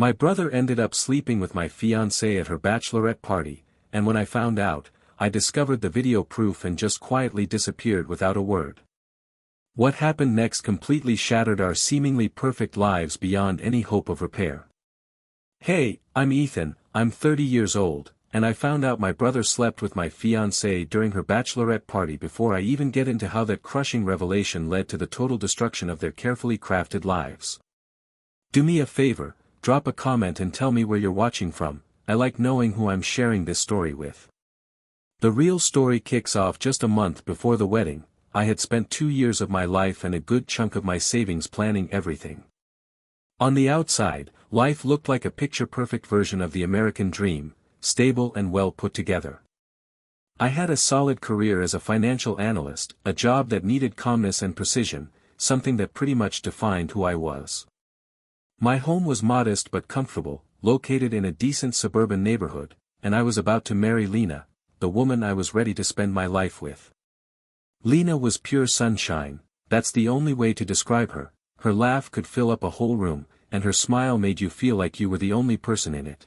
My brother ended up sleeping with my fiancée at her bachelorette party, and when I found out, I discovered the video proof and just quietly disappeared without a word. What happened next completely shattered our seemingly perfect lives beyond any hope of repair. Hey, I'm Ethan, I'm 30 years old, and I found out my brother slept with my fiancée during her bachelorette party before I even get into how that crushing revelation led to the total destruction of their carefully crafted lives. Do me a favor, drop a comment and tell me where you're watching from. I like knowing who I'm sharing this story with. The real story kicks off just a month before the wedding. I had spent 2 years of my life and a good chunk of my savings planning everything. On the outside, life looked like a picture-perfect version of the American dream, stable and well put together. I had a solid career as a financial analyst, a job that needed calmness and precision, something that pretty much defined who I was. My home was modest but comfortable, located in a decent suburban neighborhood, and I was about to marry Lena, the woman I was ready to spend my life with. Lena was pure sunshine, that's the only way to describe her. Her laugh could fill up a whole room, and her smile made you feel like you were the only person in it.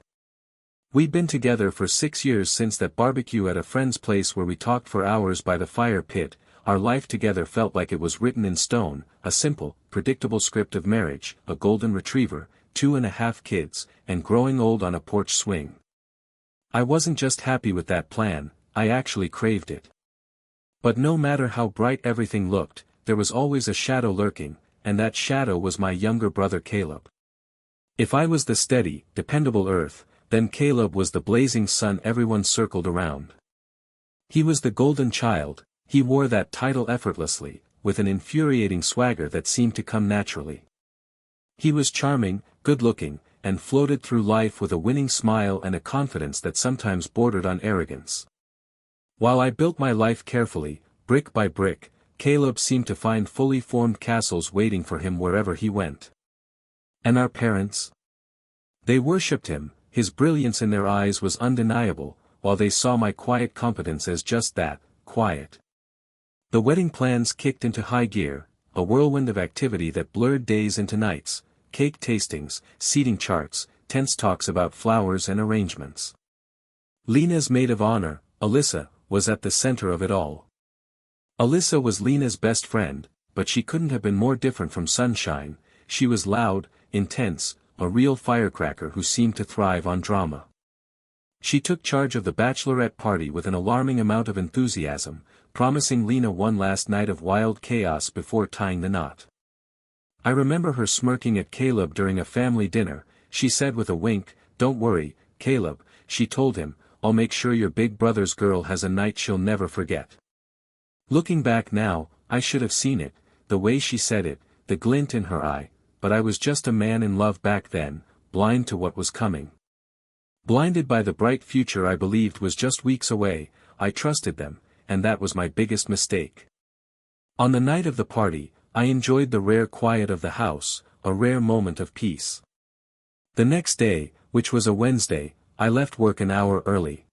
We'd been together for 6 years since that barbecue at a friend's place where we talked for hours by the fire pit. Our life together felt like it was written in stone, a simple, predictable script of marriage, a golden retriever, 2.5 kids, and growing old on a porch swing. I wasn't just happy with that plan, I actually craved it. But no matter how bright everything looked, there was always a shadow lurking, and that shadow was my younger brother Caleb. If I was the steady, dependable earth, then Caleb was the blazing sun everyone circled around. He was the golden child, he wore that title effortlessly, with an infuriating swagger that seemed to come naturally. He was charming, good-looking, and floated through life with a winning smile and a confidence that sometimes bordered on arrogance. While I built my life carefully, brick by brick, Caleb seemed to find fully formed castles waiting for him wherever he went. And our parents? They worshipped him, his brilliance in their eyes was undeniable, while they saw my quiet competence as just that, quiet. The wedding plans kicked into high gear, a whirlwind of activity that blurred days into nights, cake tastings, seating charts, tense talks about flowers and arrangements. Lena's maid of honor, Alyssa, was at the center of it all. Alyssa was Lena's best friend, but she couldn't have been more different from Sunshine. She was loud, intense, a real firecracker who seemed to thrive on drama. She took charge of the bachelorette party with an alarming amount of enthusiasm, promising Lena one last night of wild chaos before tying the knot. I remember her smirking at Caleb during a family dinner. She said with a wink, "Don't worry, Caleb," she told him, "I'll make sure your big brother's girl has a night she'll never forget." Looking back now, I should have seen it, the way she said it, the glint in her eye, but I was just a man in love back then, blind to what was coming. Blinded by the bright future I believed was just weeks away, I trusted them, and that was my biggest mistake. On the night of the party, I enjoyed the rare quiet of the house, a rare moment of peace. The next day, which was a Wednesday, I left work an hour early.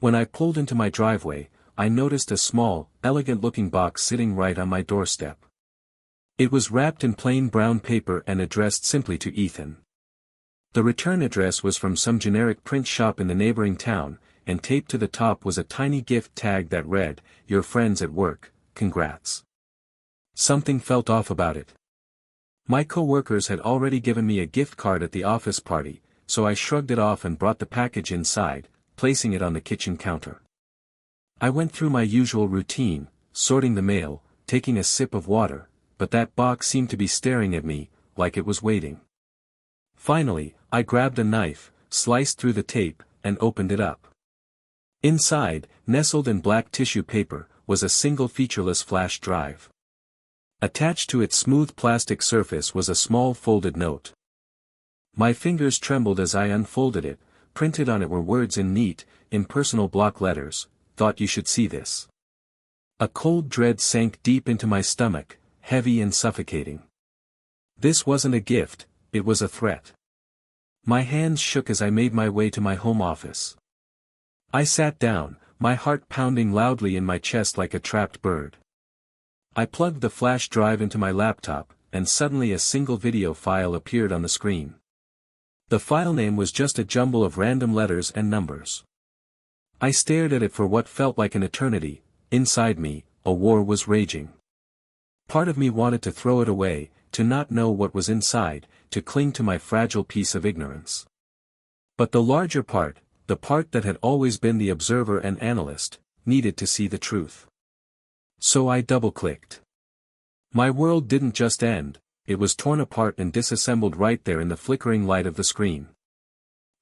When I pulled into my driveway, I noticed a small, elegant-looking box sitting right on my doorstep. It was wrapped in plain brown paper and addressed simply to Ethan. The return address was from some generic print shop in the neighboring town, and taped to the top was a tiny gift tag that read, "Your friends at work, congrats." Something felt off about it. My co-workers had already given me a gift card at the office party, so I shrugged it off and brought the package inside, placing it on the kitchen counter. I went through my usual routine, sorting the mail, taking a sip of water, but that box seemed to be staring at me, like it was waiting. Finally, I grabbed a knife, sliced through the tape, and opened it up. Inside, nestled in black tissue paper, was a single featureless flash drive. Attached to its smooth plastic surface was a small folded note. My fingers trembled as I unfolded it. Printed on it were words in neat, impersonal block letters, "Thought you should see this." A cold dread sank deep into my stomach, heavy and suffocating. This wasn't a gift, it was a threat. My hands shook as I made my way to my home office. I sat down, my heart pounding loudly in my chest like a trapped bird. I plugged the flash drive into my laptop, and suddenly a single video file appeared on the screen. The file name was just a jumble of random letters and numbers. I stared at it for what felt like an eternity. Inside me, a war was raging. Part of me wanted to throw it away, to not know what was inside, to cling to my fragile piece of ignorance. But the larger part, the part that had always been the observer and analyst, needed to see the truth. So I double-clicked. My world didn't just end, it was torn apart and disassembled right there in the flickering light of the screen.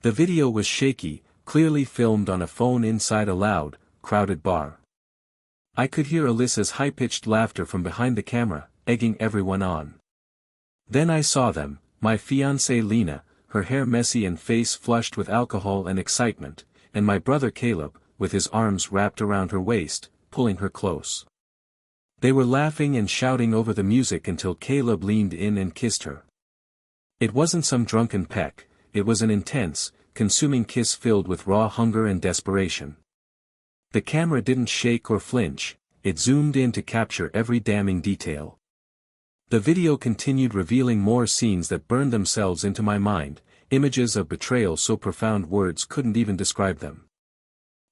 The video was shaky, clearly filmed on a phone inside a loud, crowded bar. I could hear Alyssa's high-pitched laughter from behind the camera, egging everyone on. Then I saw them, my fiancée Lena, her hair messy and face flushed with alcohol and excitement, and my brother Caleb, with his arms wrapped around her waist, pulling her close. They were laughing and shouting over the music until Caleb leaned in and kissed her. It wasn't some drunken peck, it was an intense, consuming kiss filled with raw hunger and desperation. The camera didn't shake or flinch, it zoomed in to capture every damning detail. The video continued revealing more scenes that burned themselves into my mind, images of betrayal so profound words couldn't even describe them.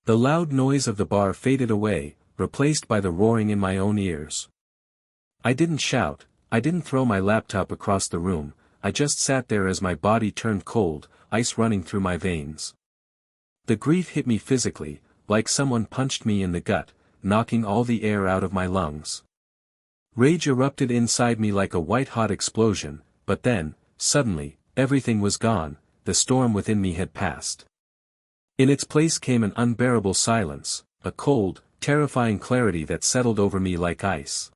The loud noise of the bar faded away, replaced by the roaring in my own ears. I didn't shout, I didn't throw my laptop across the room, I just sat there as my body turned cold, ice running through my veins. The grief hit me physically, like someone punched me in the gut, knocking all the air out of my lungs. Rage erupted inside me like a white-hot explosion, but then, suddenly, everything was gone, the storm within me had passed. In its place came an unbearable silence, a cold, terrifying clarity that settled over me like ice.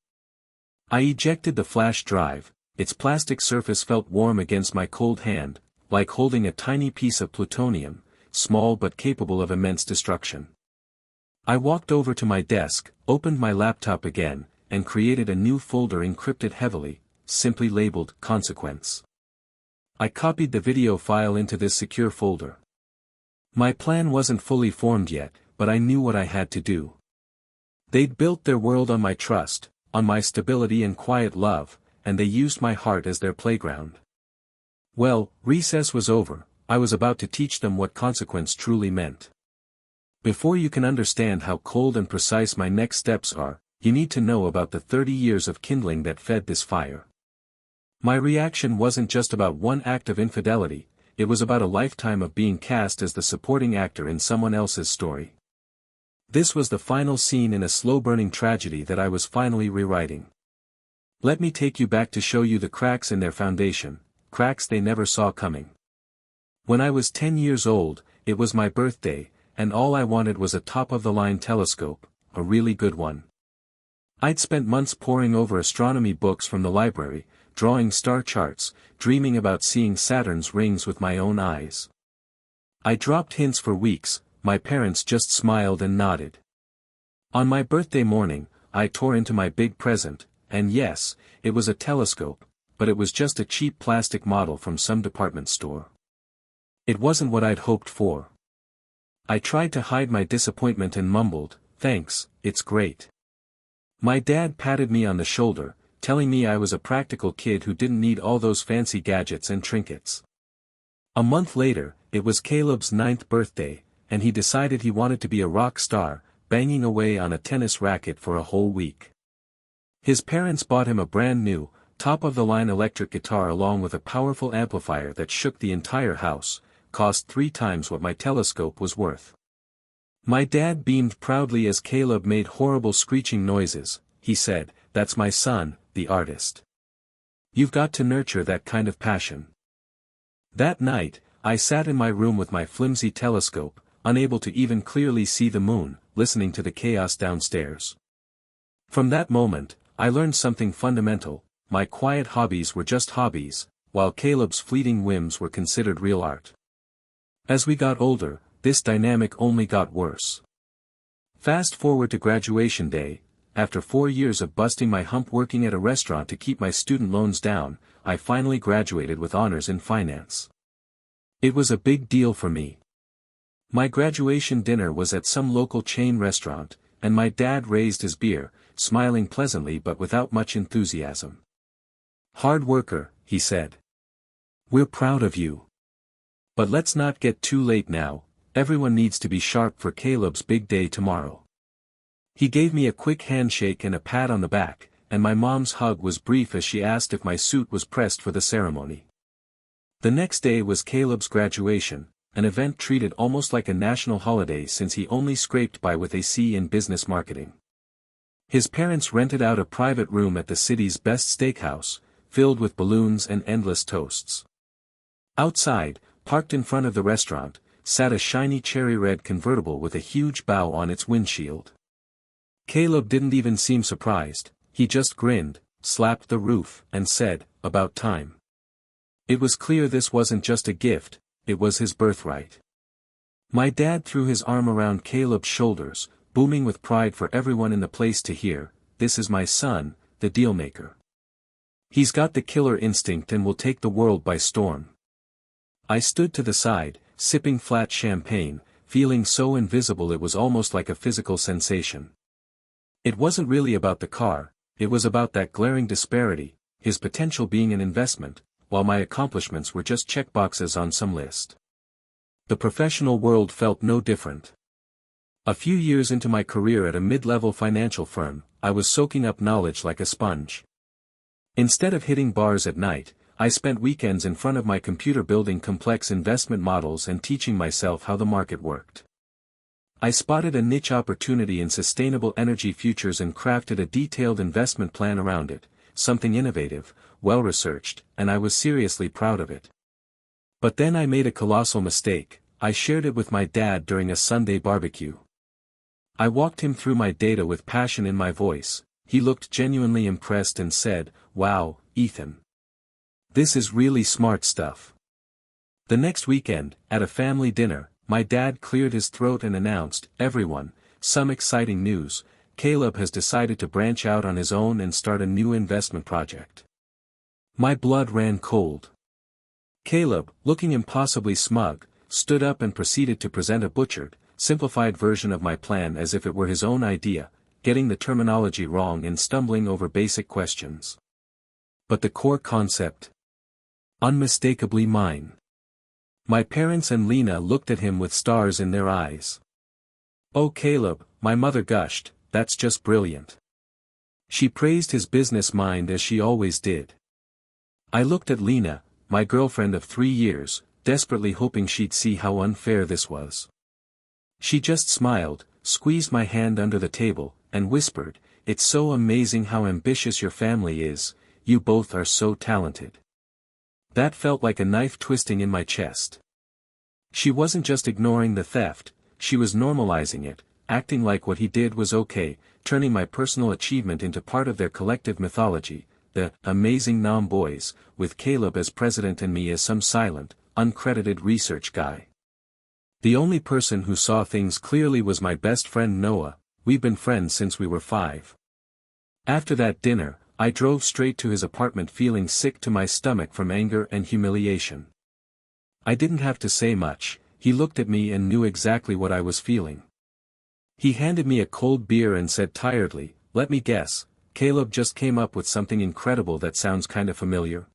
I ejected the flash drive, its plastic surface felt warm against my cold hand, like holding a tiny piece of plutonium, small but capable of immense destruction. I walked over to my desk, opened my laptop again, and created a new folder encrypted heavily, simply labeled Consequence. I copied the video file into this secure folder. My plan wasn't fully formed yet, but I knew what I had to do. They'd built their world on my trust, on my stability and quiet love, and they used my heart as their playground. Well, recess was over, I was about to teach them what consequence truly meant. Before you can understand how cold and precise my next steps are, you need to know about the 30 years of kindling that fed this fire. My reaction wasn't just about one act of infidelity, it was about a lifetime of being cast as the supporting actor in someone else's story. This was the final scene in a slow-burning tragedy that I was finally rewriting. Let me take you back to show you the cracks in their foundation, cracks they never saw coming. When I was 10 years old, it was my birthday, and all I wanted was a top-of-the-line telescope, a really good one. I'd spent months poring over astronomy books from the library, drawing star charts, dreaming about seeing Saturn's rings with my own eyes. I dropped hints for weeks, my parents just smiled and nodded. On my birthday morning, I tore into my big present, and yes, it was a telescope, but it was just a cheap plastic model from some department store. It wasn't what I'd hoped for. I tried to hide my disappointment and mumbled, "Thanks, it's great." My dad patted me on the shoulder, telling me I was a practical kid who didn't need all those fancy gadgets and trinkets. A month later, it was Caleb's 9th birthday, and he decided he wanted to be a rock star, banging away on a tennis racket for a whole week. His parents bought him a brand new, top-of-the-line electric guitar along with a powerful amplifier that shook the entire house, cost 3 times what my telescope was worth. My dad beamed proudly as Caleb made horrible screeching noises. He said, "That's my son, the artist. You've got to nurture that kind of passion." That night, I sat in my room with my flimsy telescope, unable to even clearly see the moon, listening to the chaos downstairs. From that moment, I learned something fundamental: my quiet hobbies were just hobbies, while Caleb's fleeting whims were considered real art. As we got older, this dynamic only got worse. Fast forward to graduation day, after 4 years of busting my hump working at a restaurant to keep my student loans down, I finally graduated with honors in finance. It was a big deal for me. My graduation dinner was at some local chain restaurant, and my dad raised his beer, smiling pleasantly but without much enthusiasm. "Hard worker," he said. "We're proud of you." But let's not get too late now, everyone needs to be sharp for Caleb's big day tomorrow. He gave me a quick handshake and a pat on the back, and my mom's hug was brief as she asked if my suit was pressed for the ceremony. The next day was Caleb's graduation, an event treated almost like a national holiday since he only scraped by with a C in business marketing. His parents rented out a private room at the city's best steakhouse, filled with balloons and endless toasts. Outside, parked in front of the restaurant, sat a shiny cherry-red convertible with a huge bow on its windshield. Caleb didn't even seem surprised, he just grinned, slapped the roof, and said, "About time." It was clear this wasn't just a gift, it was his birthright. My dad threw his arm around Caleb's shoulders, booming with pride for everyone in the place to hear, "This is my son, the dealmaker. He's got the killer instinct and will take the world by storm." I stood to the side, sipping flat champagne, feeling so invisible it was almost like a physical sensation. It wasn't really about the car, it was about that glaring disparity, his potential being an investment, while my accomplishments were just checkboxes on some list. The professional world felt no different. A few years into my career at a mid-level financial firm, I was soaking up knowledge like a sponge. Instead of hitting bars at night, I spent weekends in front of my computer building complex investment models and teaching myself how the market worked. I spotted a niche opportunity in sustainable energy futures and crafted a detailed investment plan around it, something innovative, well-researched, and I was seriously proud of it. But then I made a colossal mistake. I shared it with my dad during a Sunday barbecue. I walked him through my data with passion in my voice. He looked genuinely impressed and said, "Wow, Ethan. This is really smart stuff." The next weekend, at a family dinner, my dad cleared his throat and announced, "Everyone, some exciting news, Caleb has decided to branch out on his own and start a new investment project." My blood ran cold. Caleb, looking impossibly smug, stood up and proceeded to present a butchered, simplified version of my plan as if it were his own idea, getting the terminology wrong and stumbling over basic questions. But the core concept? Unmistakably mine. My parents and Lena looked at him with stars in their eyes. "Oh Caleb," my mother gushed, "that's just brilliant." She praised his business mind as she always did. I looked at Lena, my girlfriend of 3 years, desperately hoping she'd see how unfair this was. She just smiled, squeezed my hand under the table, and whispered, "It's so amazing how ambitious your family is, you both are so talented." That felt like a knife twisting in my chest. She wasn't just ignoring the theft, she was normalizing it, acting like what he did was okay, turning my personal achievement into part of their collective mythology, the amazing Nam boys, with Caleb as president and me as some silent, uncredited research guy. The only person who saw things clearly was my best friend Noah. We've been friends since we were 5. After that dinner, I drove straight to his apartment feeling sick to my stomach from anger and humiliation. I didn't have to say much, he looked at me and knew exactly what I was feeling. He handed me a cold beer and said tiredly, "Let me guess, Caleb just came up with something incredible that sounds kinda familiar?"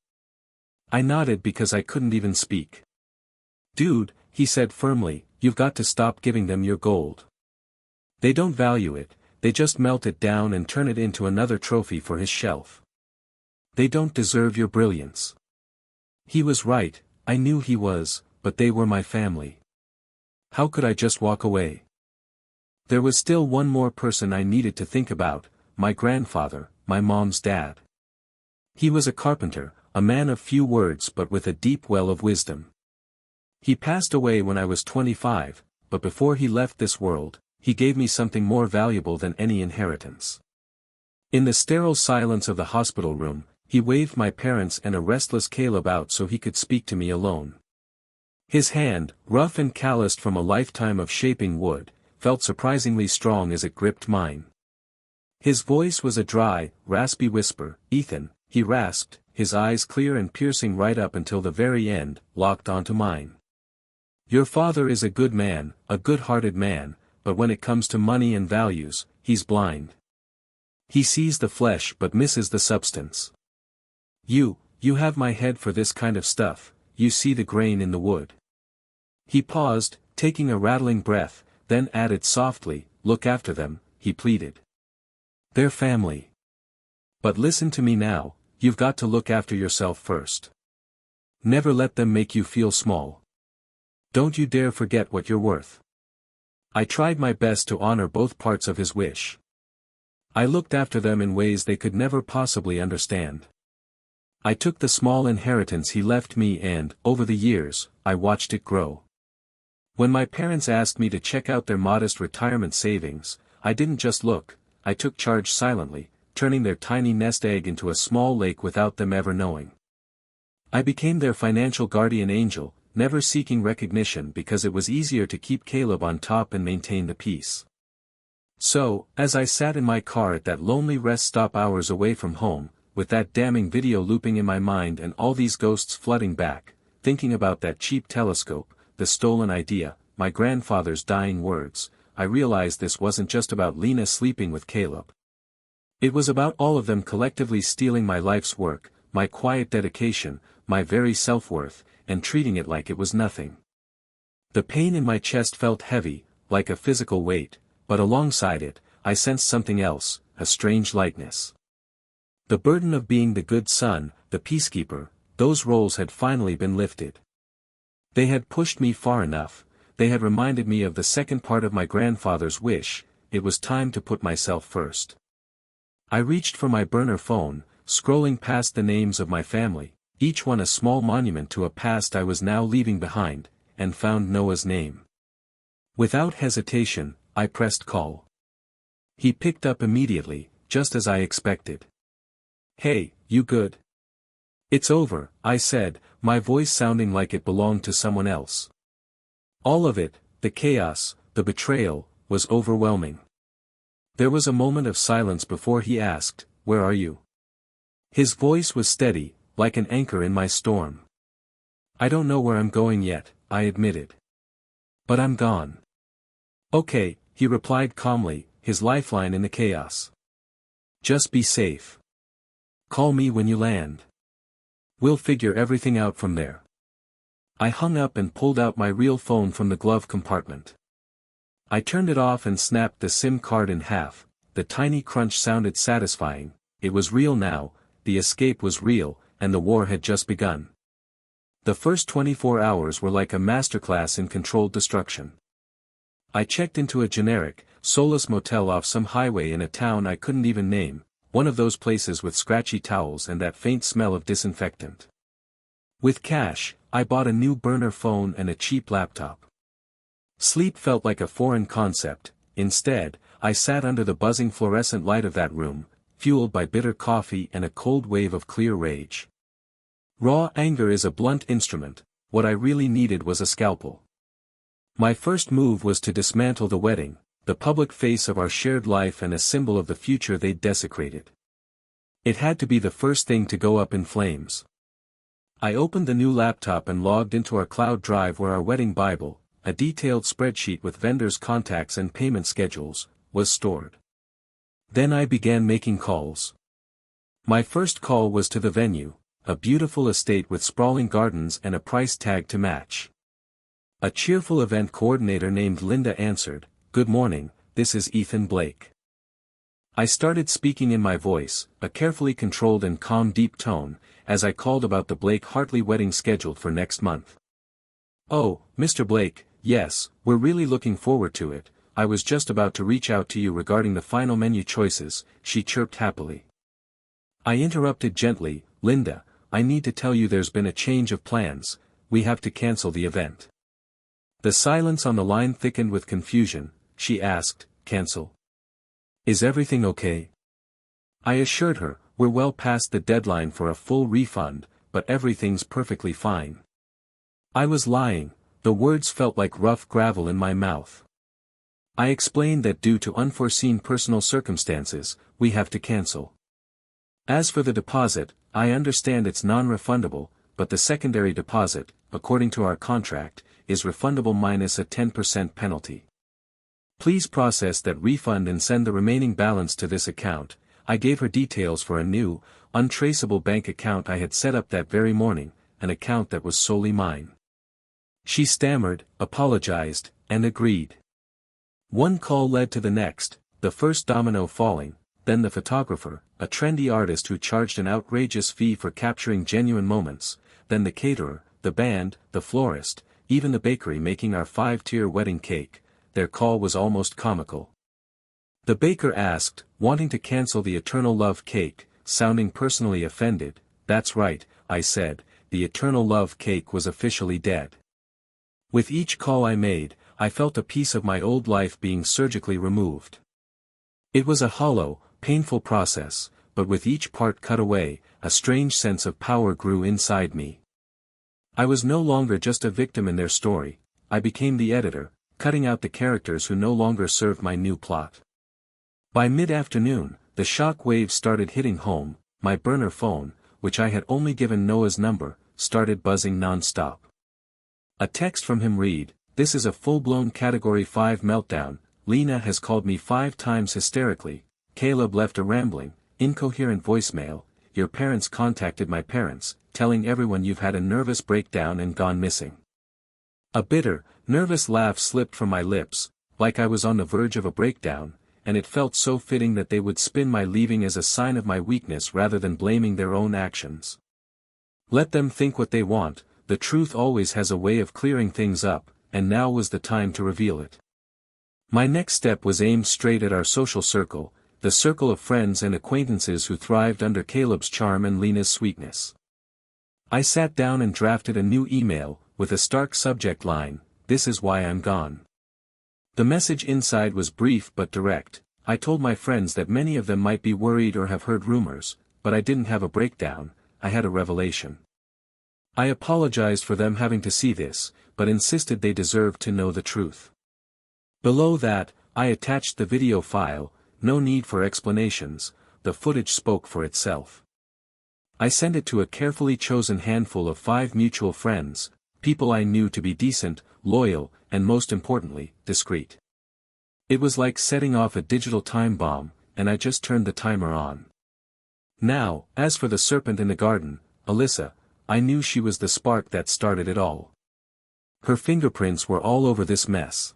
I nodded because I couldn't even speak. "Dude," he said firmly, "you've got to stop giving them your gold. They don't value it, they just melt it down and turn it into another trophy for his shelf. They don't deserve your brilliance." He was right, I knew he was, but they were my family. How could I just walk away? There was still one more person I needed to think about, my grandfather, my mom's dad. He was a carpenter, a man of few words but with a deep well of wisdom. He passed away when I was 25, but before he left this world, he gave me something more valuable than any inheritance. In the sterile silence of the hospital room, he waved my parents and a restless Caleb out so he could speak to me alone. His hand, rough and calloused from a lifetime of shaping wood, felt surprisingly strong as it gripped mine. His voice was a dry, raspy whisper. "Ethan," he rasped, his eyes clear and piercing right up until the very end, locked onto mine. "Your father is a good man, a good-hearted man, but when it comes to money and values, he's blind. He sees the flesh but misses the substance. You have my head for this kind of stuff, you see the grain in the wood. He paused, taking a rattling breath, then added softly, "Look after them," he pleaded. "They're family. But listen to me now, you've got to look after yourself first. Never let them make you feel small. Don't you dare forget what you're worth." I tried my best to honor both parts of his wish. I looked after them in ways they could never possibly understand. I took the small inheritance he left me and, over the years, I watched it grow. When my parents asked me to check out their modest retirement savings, I didn't just look, I took charge silently, turning their tiny nest egg into a small lake without them ever knowing. I became their financial guardian angel, never seeking recognition because it was easier to keep Caleb on top and maintain the peace. So, as I sat in my car at that lonely rest stop hours away from home, with that damning video looping in my mind and all these ghosts flooding back, thinking about that cheap telescope, the stolen idea, my grandfather's dying words, I realized this wasn't just about Lena sleeping with Caleb. It was about all of them collectively stealing my life's work, my quiet dedication, my very self-worth, and treating it like it was nothing. The pain in my chest felt heavy, like a physical weight, but alongside it, I sensed something else, a strange lightness. The burden of being the good son, the peacekeeper, those roles had finally been lifted. They had pushed me far enough, they had reminded me of the second part of my grandfather's wish, it was time to put myself first. I reached for my burner phone, scrolling past the names of my family, each one a small monument to a past I was now leaving behind, and found Noah's name. Without hesitation, I pressed call. He picked up immediately, just as I expected. "Hey, you good?" "It's over," I said, my voice sounding like it belonged to someone else. All of it, the chaos, the betrayal, was overwhelming. There was a moment of silence before he asked, "Where are you?" His voice was steady, like an anchor in my storm. "I don't know where I'm going yet," I admitted. "But I'm gone." "Okay," he replied calmly, his lifeline in the chaos. "Just be safe. Call me when you land. We'll figure everything out from there." I hung up and pulled out my real phone from the glove compartment. I turned it off and snapped the SIM card in half, the tiny crunch sounded satisfying, it was real now, the escape was real, and the war had just begun. The first 24 hours were like a masterclass in controlled destruction. I checked into a generic, soulless motel off some highway in a town I couldn't even name, one of those places with scratchy towels and that faint smell of disinfectant. With cash, I bought a new burner phone and a cheap laptop. Sleep felt like a foreign concept, instead, I sat under the buzzing fluorescent light of that room, fueled by bitter coffee and a cold wave of clear rage. Raw anger is a blunt instrument, what I really needed was a scalpel. My first move was to dismantle the wedding, the public face of our shared life and a symbol of the future they'd desecrated. It had to be the first thing to go up in flames. I opened the new laptop and logged into our cloud drive where our wedding Bible, a detailed spreadsheet with vendors' contacts and payment schedules, was stored. Then I began making calls. My first call was to the venue, a beautiful estate with sprawling gardens and a price tag to match. A cheerful event coordinator named Linda answered, "Good morning, this is Ethan Blake." I started speaking in my voice, a carefully controlled and calm deep tone, as I called about the Blake-Hartley wedding scheduled for next month. "Oh, Mr. Blake, yes, we're really looking forward to it. I was just about to reach out to you regarding the final menu choices," she chirped happily. I interrupted gently, "Linda, I need to tell you there's been a change of plans, we have to cancel the event." The silence on the line thickened with confusion. She asked, "Cancel? Is everything okay?" I assured her, "We're well past the deadline for a full refund, but everything's perfectly fine." I was lying, the words felt like rough gravel in my mouth. I explained that due to unforeseen personal circumstances, we have to cancel. As for the deposit, I understand it's non-refundable, but the secondary deposit, according to our contract, is refundable minus a 10% penalty. Please process that refund and send the remaining balance to this account. I gave her details for a new, untraceable bank account I had set up that very morning, an account that was solely mine. She stammered, apologized, and agreed. One call led to the next, the first domino falling, then the photographer, a trendy artist who charged an outrageous fee for capturing genuine moments, then the caterer, the band, the florist, even the bakery making our 5-tier wedding cake. Their call was almost comical. The baker asked, wanting to cancel the eternal love cake, sounding personally offended. That's right, I said, the eternal love cake was officially dead. With each call I made, I felt a piece of my old life being surgically removed. It was a hollow, painful process, but with each part cut away, a strange sense of power grew inside me. I was no longer just a victim in their story, I became the editor, cutting out the characters who no longer served my new plot. By mid-afternoon, the shock waves started hitting home. My burner phone, which I had only given Noah's number, started buzzing non-stop. A text from him read, "This is a full-blown Category 5 meltdown, Lena has called me 5 times hysterically, Caleb left a rambling, incoherent voicemail, your parents contacted my parents, telling everyone you've had a nervous breakdown and gone missing." A bitter, nervous laugh slipped from my lips, like I was on the verge of a breakdown, and it felt so fitting that they would spin my leaving as a sign of my weakness rather than blaming their own actions. Let them think what they want, the truth always has a way of clearing things up, and now was the time to reveal it. My next step was aimed straight at our social circle, the circle of friends and acquaintances who thrived under Caleb's charm and Lena's sweetness. I sat down and drafted a new email, with a stark subject line, "This is why I'm gone." The message inside was brief but direct. I told my friends that many of them might be worried or have heard rumors, but I didn't have a breakdown, I had a revelation. I apologized for them having to see this, but insisted they deserved to know the truth. Below that, I attached the video file, no need for explanations, the footage spoke for itself. I sent it to a carefully chosen handful of 5 mutual friends, people I knew to be decent, loyal, and most importantly, discreet. It was like setting off a digital time bomb, and I just turned the timer on. Now, as for the serpent in the garden, Alyssa, I knew she was the spark that started it all. Her fingerprints were all over this mess.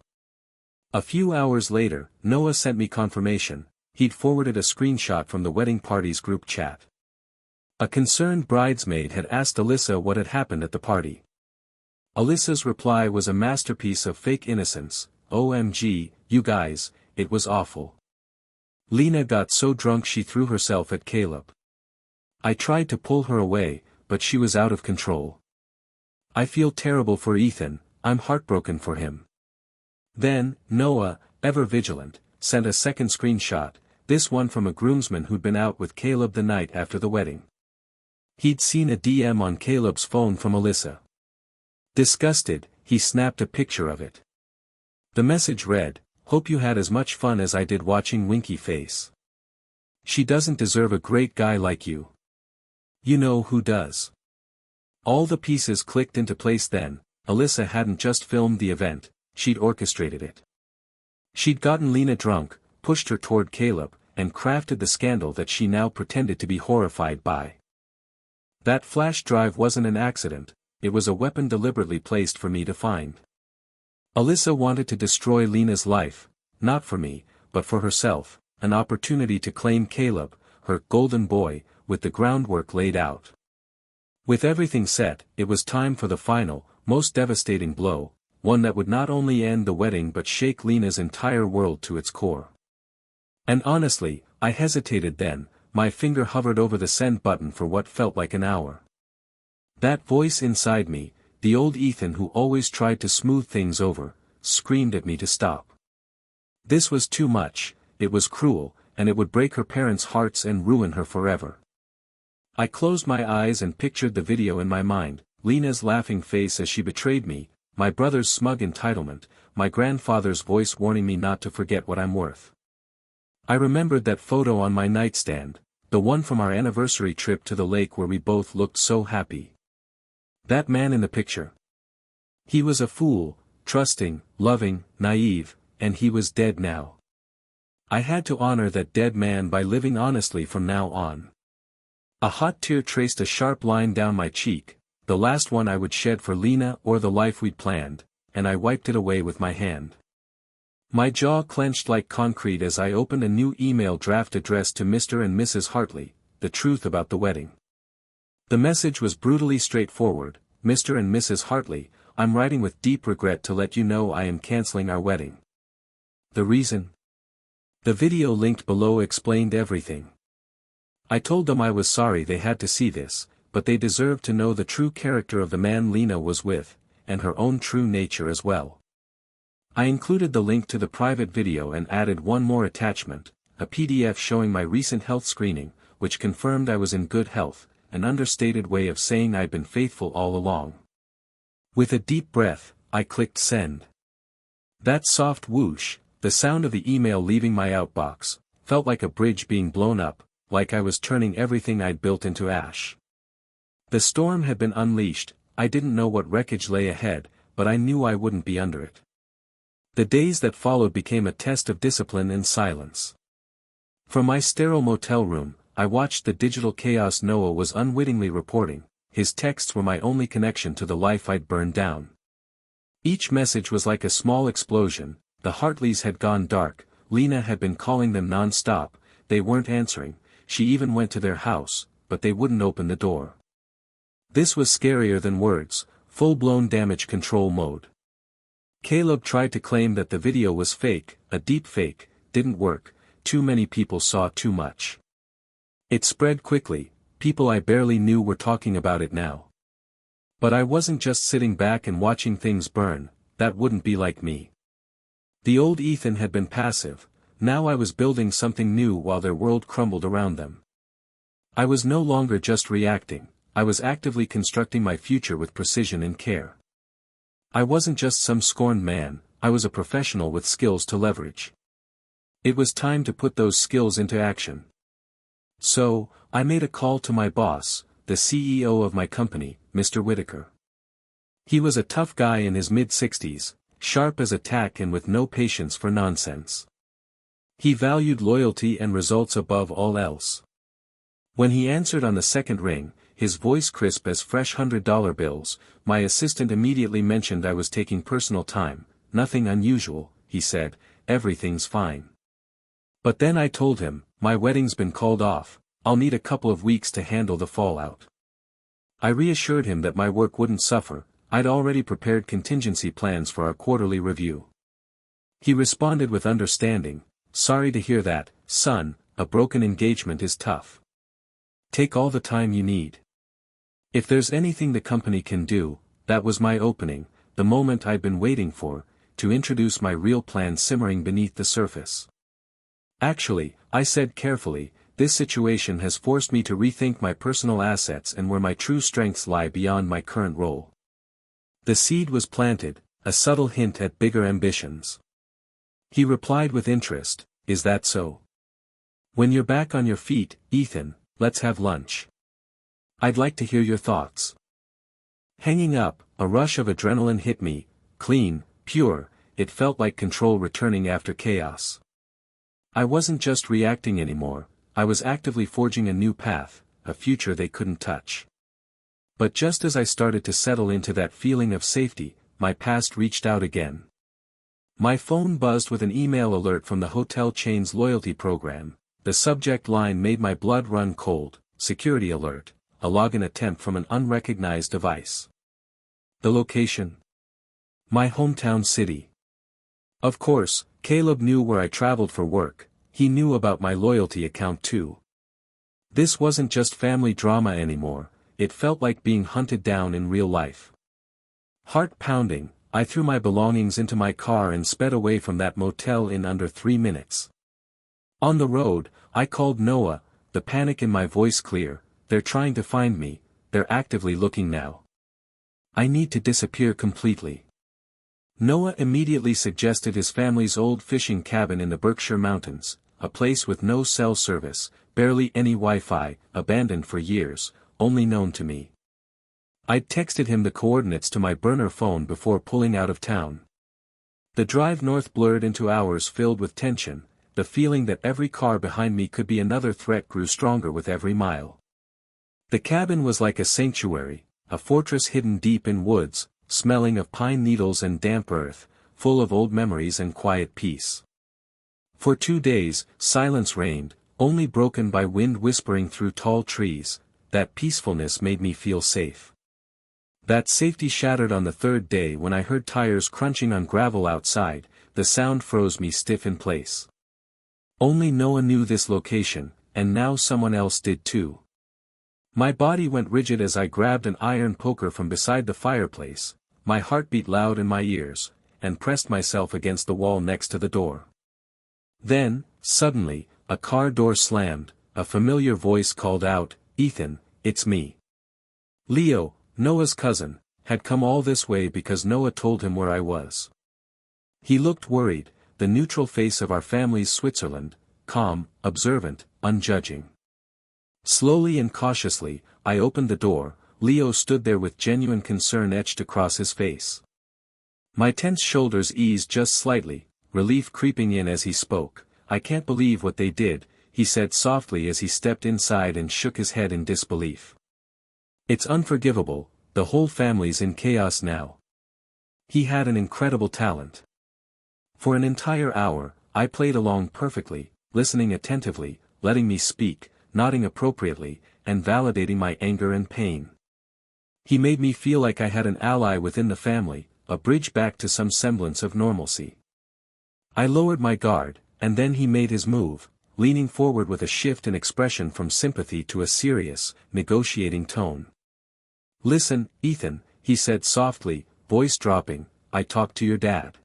A few hours later, Noah sent me confirmation. He'd forwarded a screenshot from the wedding party's group chat. A concerned bridesmaid had asked Alyssa what had happened at the party. Alyssa's reply was a masterpiece of fake innocence. "OMG, you guys, it was awful. Lena got so drunk she threw herself at Caleb. I tried to pull her away, but she was out of control. I feel terrible for Ethan, I'm heartbroken for him." Then, Noah, ever vigilant, sent a second screenshot, this one from a groomsman who'd been out with Caleb the night after the wedding. He'd seen a DM on Caleb's phone from Alyssa. Disgusted, he snapped a picture of it. The message read, "Hope you had as much fun as I did watching Winky Face. She doesn't deserve a great guy like you. You know who does." All the pieces clicked into place then. Alyssa hadn't just filmed the event, she'd orchestrated it. She'd gotten Lena drunk, pushed her toward Caleb, and crafted the scandal that she now pretended to be horrified by. That flash drive wasn't an accident, it was a weapon deliberately placed for me to find. Alyssa wanted to destroy Lena's life, not for me, but for herself, an opportunity to claim Caleb, her golden boy, with the groundwork laid out. With everything set, it was time for the final, most devastating blow, one that would not only end the wedding but shake Lena's entire world to its core. And honestly, I hesitated then, my finger hovered over the send button for what felt like an hour. That voice inside me, the old Ethan who always tried to smooth things over, screamed at me to stop. This was too much, it was cruel, and it would break her parents' hearts and ruin her forever. I closed my eyes and pictured the video in my mind, Lena's laughing face as she betrayed me, my brother's smug entitlement, my grandfather's voice warning me not to forget what I'm worth. I remembered that photo on my nightstand, the one from our anniversary trip to the lake where we both looked so happy. That man in the picture. He was a fool, trusting, loving, naive, and he was dead now. I had to honor that dead man by living honestly from now on. A hot tear traced a sharp line down my cheek, the last one I would shed for Lena or the life we'd planned, and I wiped it away with my hand. My jaw clenched like concrete as I opened a new email draft addressed to Mr. and Mrs. Hartley, the truth about the wedding. The message was brutally straightforward. Mr. and Mrs. Hartley, I'm writing with deep regret to let you know I am canceling our wedding. The reason? The video linked below explained everything. I told them I was sorry they had to see this, but they deserved to know the true character of the man Lena was with, and her own true nature as well. I included the link to the private video and added one more attachment, a PDF showing my recent health screening, which confirmed I was in good health, an understated way of saying I'd been faithful all along. With a deep breath, I clicked send. That soft whoosh, the sound of the email leaving my outbox, felt like a bridge being blown up, like I was turning everything I'd built into ash. The storm had been unleashed. I didn't know what wreckage lay ahead, but I knew I wouldn't be under it. The days that followed became a test of discipline and silence. From my sterile motel room, I watched the digital chaos Noah was unwittingly reporting. His texts were my only connection to the life I'd burned down. Each message was like a small explosion. The Hartleys had gone dark. Lena had been calling them non-stop. They weren't answering. She even went to their house, but they wouldn't open the door. This was scarier than words, full-blown damage control mode. Caleb tried to claim that the video was fake, a deep fake, didn't work, too many people saw too much. It spread quickly, people I barely knew were talking about it now. But I wasn't just sitting back and watching things burn, that wouldn't be like me. The old Ethan had been passive, now I was building something new while their world crumbled around them. I was no longer just reacting, I was actively constructing my future with precision and care. I wasn't just some scorned man, I was a professional with skills to leverage. It was time to put those skills into action. So, I made a call to my boss, the CEO of my company, Mr. Whitaker. He was a tough guy in his mid-60s, sharp as a tack and with no patience for nonsense. He valued loyalty and results above all else. When he answered on the second ring, his voice crisp as fresh $100 bills, my assistant immediately mentioned I was taking personal time. Nothing unusual, he said, everything's fine. But then I told him, my wedding's been called off, I'll need a couple of weeks to handle the fallout. I reassured him that my work wouldn't suffer, I'd already prepared contingency plans for our quarterly review. He responded with understanding, sorry to hear that, son, a broken engagement is tough. Take all the time you need. If there's anything the company can do, that was my opening, the moment I'd been waiting for, to introduce my real plan simmering beneath the surface. Actually, I said carefully, this situation has forced me to rethink my personal assets and where my true strengths lie beyond my current role. The seed was planted, a subtle hint at bigger ambitions. He replied with interest, is that so? When you're back on your feet, Ethan, let's have lunch. I'd like to hear your thoughts. Hanging up, a rush of adrenaline hit me, clean, pure, it felt like control returning after chaos. I wasn't just reacting anymore, I was actively forging a new path, a future they couldn't touch. But just as I started to settle into that feeling of safety, my past reached out again. My phone buzzed with an email alert from the hotel chain's loyalty program. The subject line made my blood run cold, security alert, a login attempt from an unrecognized device. The location? My hometown city. Of course, Caleb knew where I traveled for work, he knew about my loyalty account too. This wasn't just family drama anymore, it felt like being hunted down in real life. Heart pounding, I threw my belongings into my car and sped away from that motel in under 3 minutes. On the road, I called Noah, the panic in my voice clear, they're trying to find me, they're actively looking now. I need to disappear completely. Noah immediately suggested his family's old fishing cabin in the Berkshire Mountains, a place with no cell service, barely any Wi-Fi, abandoned for years, only known to me. I'd texted him the coordinates to my burner phone before pulling out of town. The drive north blurred into hours filled with tension, the feeling that every car behind me could be another threat grew stronger with every mile. The cabin was like a sanctuary, a fortress hidden deep in woods, smelling of pine needles and damp earth, full of old memories and quiet peace. For 2 days, silence reigned, only broken by wind whispering through tall trees. That peacefulness made me feel safe. That safety shattered on the 3rd day when I heard tires crunching on gravel outside. The sound froze me stiff in place. Only Noah knew this location, and now someone else did too. My body went rigid as I grabbed an iron poker from beside the fireplace, my heart beat loud in my ears, and pressed myself against the wall next to the door. Then, suddenly, a car door slammed, a familiar voice called out, "Ethan, it's me." Leo, Noah's cousin, had come all this way because Noah told him where I was. He looked worried, the neutral face of our family's Switzerland, calm, observant, unjudging. Slowly and cautiously, I opened the door. Leo stood there with genuine concern etched across his face. My tense shoulders eased just slightly, relief creeping in as he spoke. "I can't believe what they did," he said softly as he stepped inside and shook his head in disbelief. "It's unforgivable, the whole family's in chaos now." He had an incredible talent. For an entire hour, I played along perfectly, listening attentively, letting me speak, nodding appropriately, and validating my anger and pain. He made me feel like I had an ally within the family, a bridge back to some semblance of normalcy. I lowered my guard, and then he made his move, leaning forward with a shift in expression from sympathy to a serious, negotiating tone. "Listen, Ethan," he said softly, voice dropping, "I talked to your dad.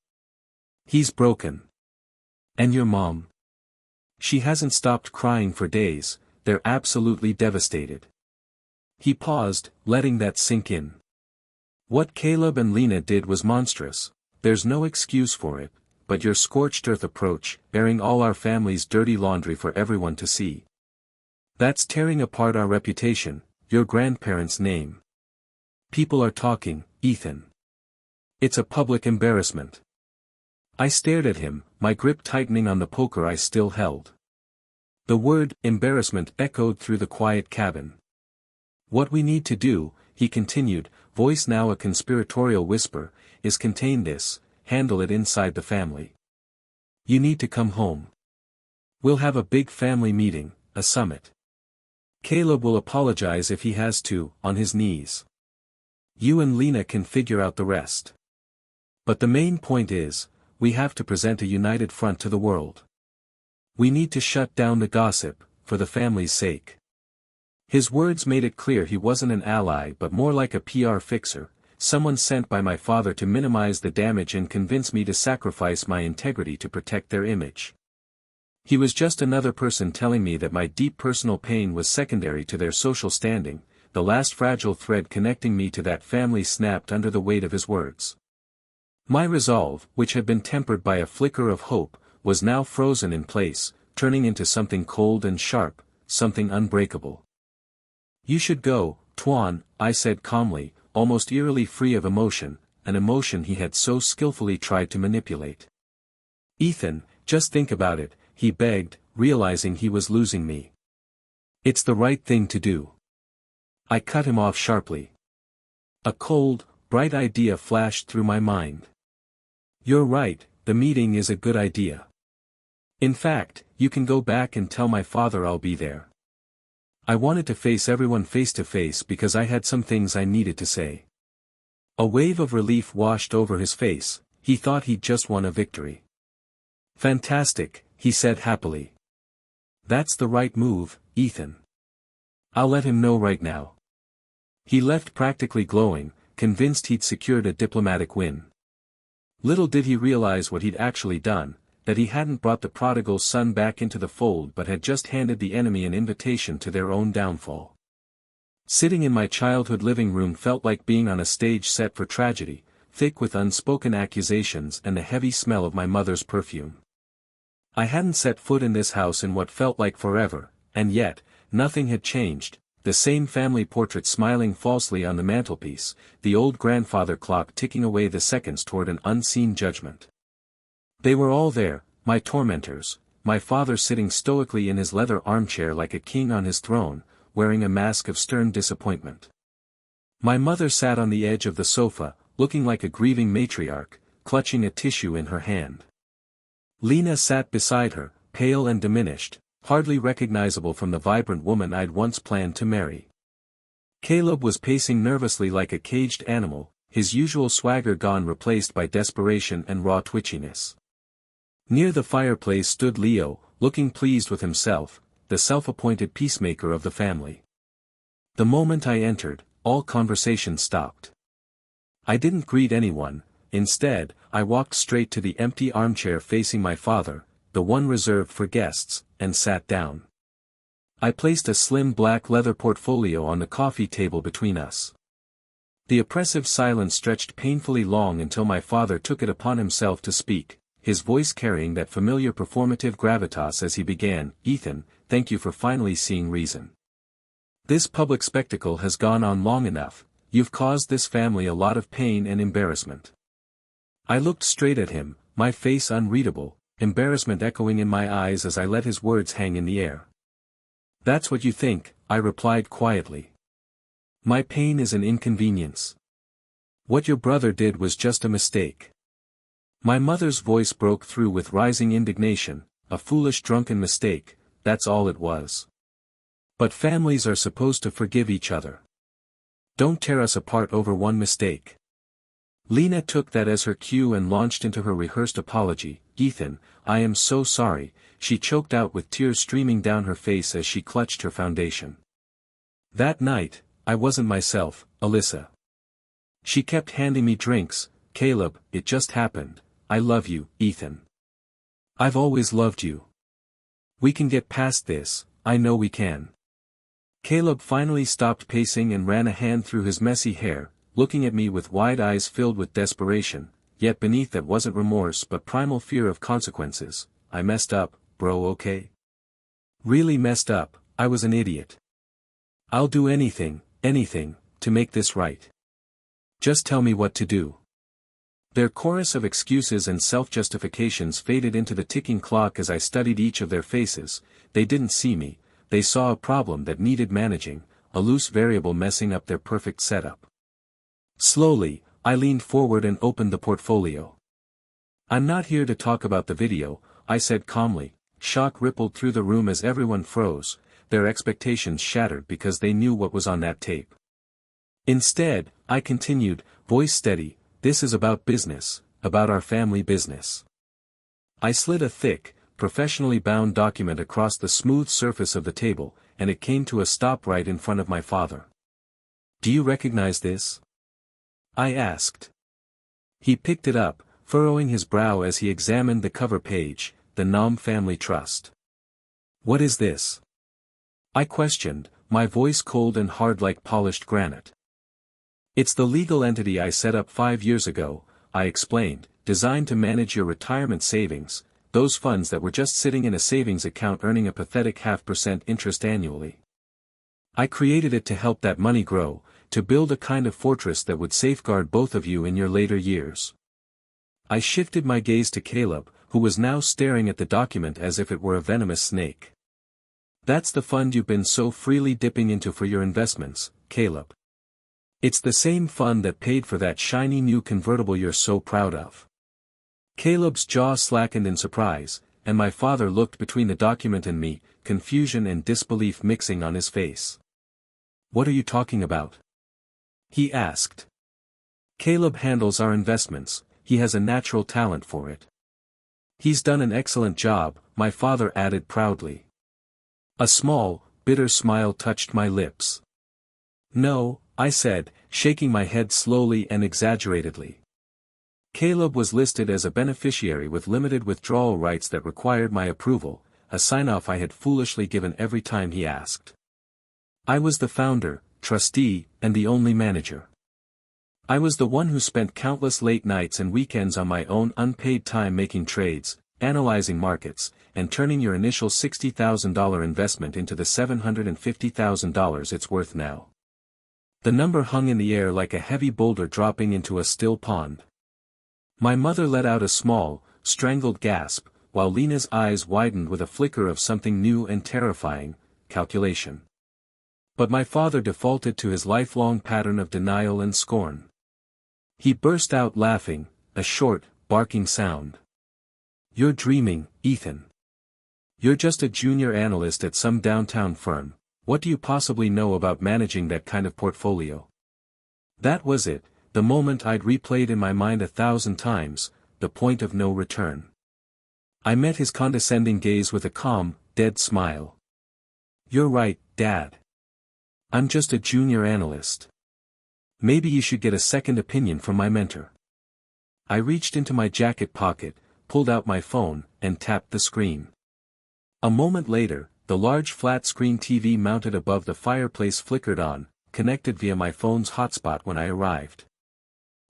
He's broken. And your mom? She hasn't stopped crying for days. They're absolutely devastated." He paused, letting that sink in. "What Caleb and Lena did was monstrous, there's no excuse for it, but your scorched earth approach, airing all our family's dirty laundry for everyone to see. That's tearing apart our reputation, your grandparents' name. People are talking, Ethan. It's a public embarrassment." I stared at him, my grip tightening on the poker I still held. The word, embarrassment, echoed through the quiet cabin. "What we need to do," he continued, voice now a conspiratorial whisper, "is contain this, handle it inside the family. You need to come home. We'll have a big family meeting, a summit. Caleb will apologize if he has to, on his knees. You and Lena can figure out the rest. But the main point is, we have to present a united front to the world. We need to shut down the gossip, for the family's sake." His words made it clear he wasn't an ally but more like a PR fixer, someone sent by my father to minimize the damage and convince me to sacrifice my integrity to protect their image. He was just another person telling me that my deep personal pain was secondary to their social standing. The last fragile thread connecting me to that family snapped under the weight of his words. My resolve, which had been tempered by a flicker of hope, was now frozen in place, turning into something cold and sharp, something unbreakable. "You should go, Tuan," I said calmly, almost eerily free of emotion, an emotion he had so skillfully tried to manipulate. "Ethan, just think about it," he begged, realizing he was losing me. "It's the right thing to do." I cut him off sharply. A cold, bright idea flashed through my mind. "You're right, the meeting is a good idea. In fact, you can go back and tell my father I'll be there." I wanted to face everyone face to face because I had some things I needed to say. A wave of relief washed over his face, he thought he'd just won a victory. "Fantastic," he said happily. "That's the right move, Ethan. I'll let him know right now." He left practically glowing, convinced he'd secured a diplomatic win. Little did he realize what he'd actually done, that he hadn't brought the prodigal son back into the fold but had just handed the enemy an invitation to their own downfall. Sitting in my childhood living room felt like being on a stage set for tragedy, thick with unspoken accusations and the heavy smell of my mother's perfume. I hadn't set foot in this house in what felt like forever, and yet, nothing had changed. The same family portrait smiling falsely on the mantelpiece, the old grandfather clock ticking away the seconds toward an unseen judgment. They were all there, my tormentors, my father sitting stoically in his leather armchair like a king on his throne, wearing a mask of stern disappointment. My mother sat on the edge of the sofa, looking like a grieving matriarch, clutching a tissue in her hand. Lena sat beside her, pale and diminished, hardly recognizable from the vibrant woman I'd once planned to marry. Caleb was pacing nervously like a caged animal, his usual swagger gone, replaced by desperation and raw twitchiness. Near the fireplace stood Leo, looking pleased with himself, the self-appointed peacemaker of the family. The moment I entered, all conversation stopped. I didn't greet anyone. Instead, I walked straight to the empty armchair facing my father, the one reserved for guests, and sat down. I placed a slim black leather portfolio on the coffee table between us. The oppressive silence stretched painfully long until my father took it upon himself to speak, his voice carrying that familiar performative gravitas as he began, "Ethan, thank you for finally seeing reason. This public spectacle has gone on long enough. You've caused this family a lot of pain and embarrassment." I looked straight at him, my face unreadable, embarrassment echoing in my eyes as I let his words hang in the air. "That's what you think," I replied quietly. "My pain is an inconvenience. What your brother did was just a mistake." My mother's voice broke through with rising indignation. "A foolish drunken mistake, that's all it was. But families are supposed to forgive each other. Don't tear us apart over one mistake." Lena took that as her cue and launched into her rehearsed apology. "Ethan, I am so sorry," she choked out with tears streaming down her face as she clutched her foundation. "That night, I wasn't myself, Alyssa. She kept handing me drinks. Caleb, it just happened. I love you, Ethan. I've always loved you. We can get past this, I know we can." Caleb finally stopped pacing and ran a hand through his messy hair, looking at me with wide eyes filled with desperation, yet beneath that wasn't remorse but primal fear of consequences. "I messed up, bro, okay? Really messed up. I was an idiot. I'll do anything, to make this right. Just tell me what to do." Their chorus of excuses and self-justifications faded into the ticking clock as I studied each of their faces. They didn't see me, they saw a problem that needed managing, a loose variable messing up their perfect setup. Slowly, I leaned forward and opened the portfolio. "I'm not here to talk about the video," I said calmly. Shock rippled through the room as everyone froze, their expectations shattered because they knew what was on that tape. "Instead," I continued, voice steady, "this is about business, about our family business." I slid a thick, professionally bound document across the smooth surface of the table, and it came to a stop right in front of my father. "Do you recognize this?" I asked. He picked it up, furrowing his brow as he examined the cover page, "The Nom Family Trust." "What is this?" I questioned, my voice cold and hard like polished granite. "It's the legal entity I set up 5 years ago," I explained, "designed to manage your retirement savings, those funds that were just sitting in a savings account earning a pathetic 0.5% interest annually. I created it to help that money grow, to build a kind of fortress that would safeguard both of you in your later years." I shifted my gaze to Caleb, who was now staring at the document as if it were a venomous snake. "That's the fund you've been so freely dipping into for your investments, Caleb. It's the same fund that paid for that shiny new convertible you're so proud of." Caleb's jaw slackened in surprise, and my father looked between the document and me, confusion and disbelief mixing on his face. "What are you talking about?" he asked. "Caleb handles our investments, he has a natural talent for it. He's done an excellent job," my father added proudly. A small, bitter smile touched my lips. "No," I said, shaking my head slowly and exaggeratedly. "Caleb was listed as a beneficiary with limited withdrawal rights that required my approval, a sign-off I had foolishly given every time he asked. I was the founder, trustee, and the only manager. I was the one who spent countless late nights and weekends on my own unpaid time making trades, analyzing markets, and turning your initial $60,000 investment into the $750,000 it's worth now." The number hung in the air like a heavy boulder dropping into a still pond. My mother let out a small, strangled gasp, while Lena's eyes widened with a flicker of something new and terrifying: calculation. But my father defaulted to his lifelong pattern of denial and scorn. He burst out laughing, a short, barking sound. "You're dreaming, Ethan. You're just a junior analyst at some downtown firm. What do you possibly know about managing that kind of portfolio?" That was it, the moment I'd replayed in my mind 1,000 times, the point of no return. I met his condescending gaze with a calm, dead smile. "You're right, Dad. I'm just a junior analyst. Maybe you should get a second opinion from my mentor." I reached into my jacket pocket, pulled out my phone, and tapped the screen. A moment later, the large flat-screen TV mounted above the fireplace flickered on, connected via my phone's hotspot when I arrived.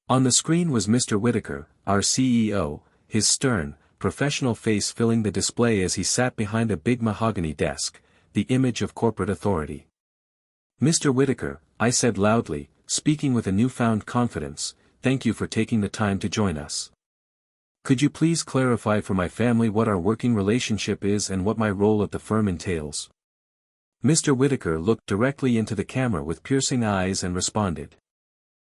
On the screen was Mr. Whitaker, our CEO, his stern, professional face filling the display as he sat behind a big mahogany desk, the image of corporate authority. "Mr. Whitaker," I said loudly, speaking with a newfound confidence, "thank you for taking the time to join us. Could you please clarify for my family what our working relationship is and what my role at the firm entails?" Mr. Whitaker looked directly into the camera with piercing eyes and responded.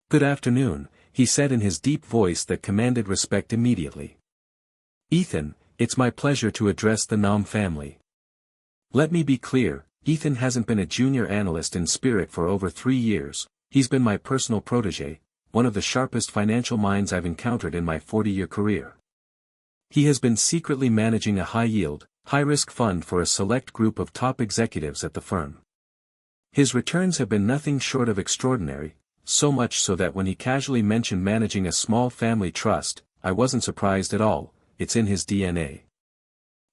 "Good afternoon," he said in his deep voice that commanded respect immediately. "Ethan, it's my pleasure to address the Nam family. Let me be clear, Ethan hasn't been a junior analyst in spirit for over 3 years, he's been my personal protege, one of the sharpest financial minds I've encountered in my 40-year career. He has been secretly managing a high-yield, high-risk fund for a select group of top executives at the firm. His returns have been nothing short of extraordinary, so much so that when he casually mentioned managing a small family trust, I wasn't surprised at all, it's in his DNA."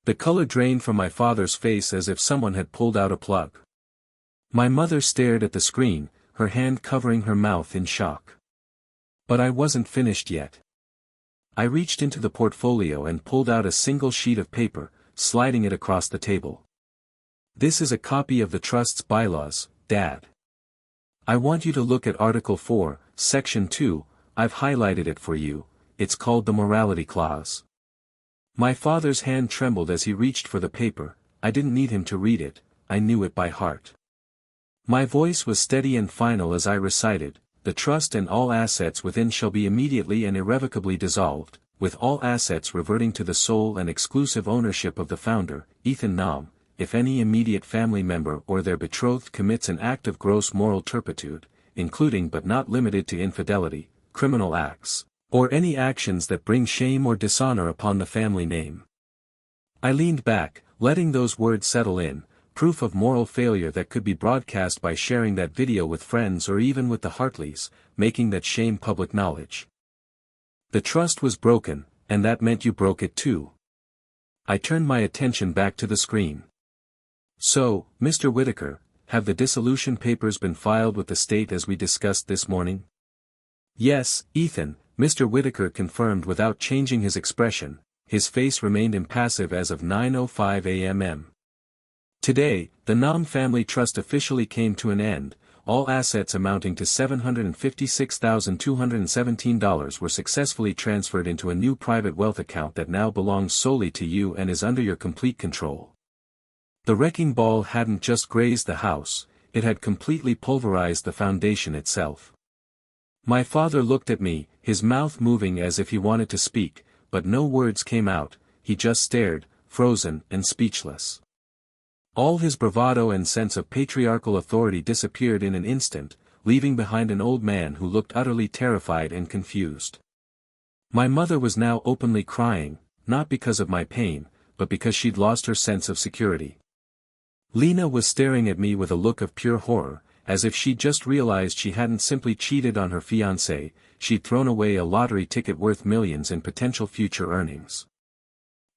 The color drained from my father's face as if someone had pulled out a plug. My mother stared at the screen, her hand covering her mouth in shock. But I wasn't finished yet. I reached into the portfolio and pulled out a single sheet of paper, sliding it across the table. "This is a copy of the trust's bylaws, Dad. I want you to look at Article 4, Section 2, I've highlighted it for you, it's called the Morality Clause." My father's hand trembled as he reached for the paper. I didn't need him to read it, I knew it by heart. My voice was steady and final as I recited, "The trust and all assets within shall be immediately and irrevocably dissolved, with all assets reverting to the sole and exclusive ownership of the founder, Ethan Nam, if any immediate family member or their betrothed commits an act of gross moral turpitude, including but not limited to infidelity, criminal acts, or any actions that bring shame or dishonor upon the family name." I leaned back, letting those words settle in, proof of moral failure that could be broadcast by sharing that video with friends or even with the Hartleys, making that shame public knowledge. The trust was broken, and that meant you broke it too. I turned my attention back to the screen. "So, Mr. Whitaker, have the dissolution papers been filed with the state as we discussed this morning?" "Yes, Ethan," Mr. Whitaker confirmed without changing his expression, his face remained impassive as of 9:05 a.m. "Today, the Nam family trust officially came to an end, all assets amounting to $756,217 were successfully transferred into a new private wealth account that now belongs solely to you and is under your complete control. The wrecking ball hadn't just grazed the house, it had completely pulverized the foundation itself." My father looked at me, his mouth moving as if he wanted to speak, but no words came out, he just stared, frozen and speechless. All his bravado and sense of patriarchal authority disappeared in an instant, leaving behind an old man who looked utterly terrified and confused. My mother was now openly crying, not because of my pain, but because she'd lost her sense of security. Lena was staring at me with a look of pure horror, as if she'd just realized she hadn't simply cheated on her fiancé, she'd thrown away a lottery ticket worth millions in potential future earnings.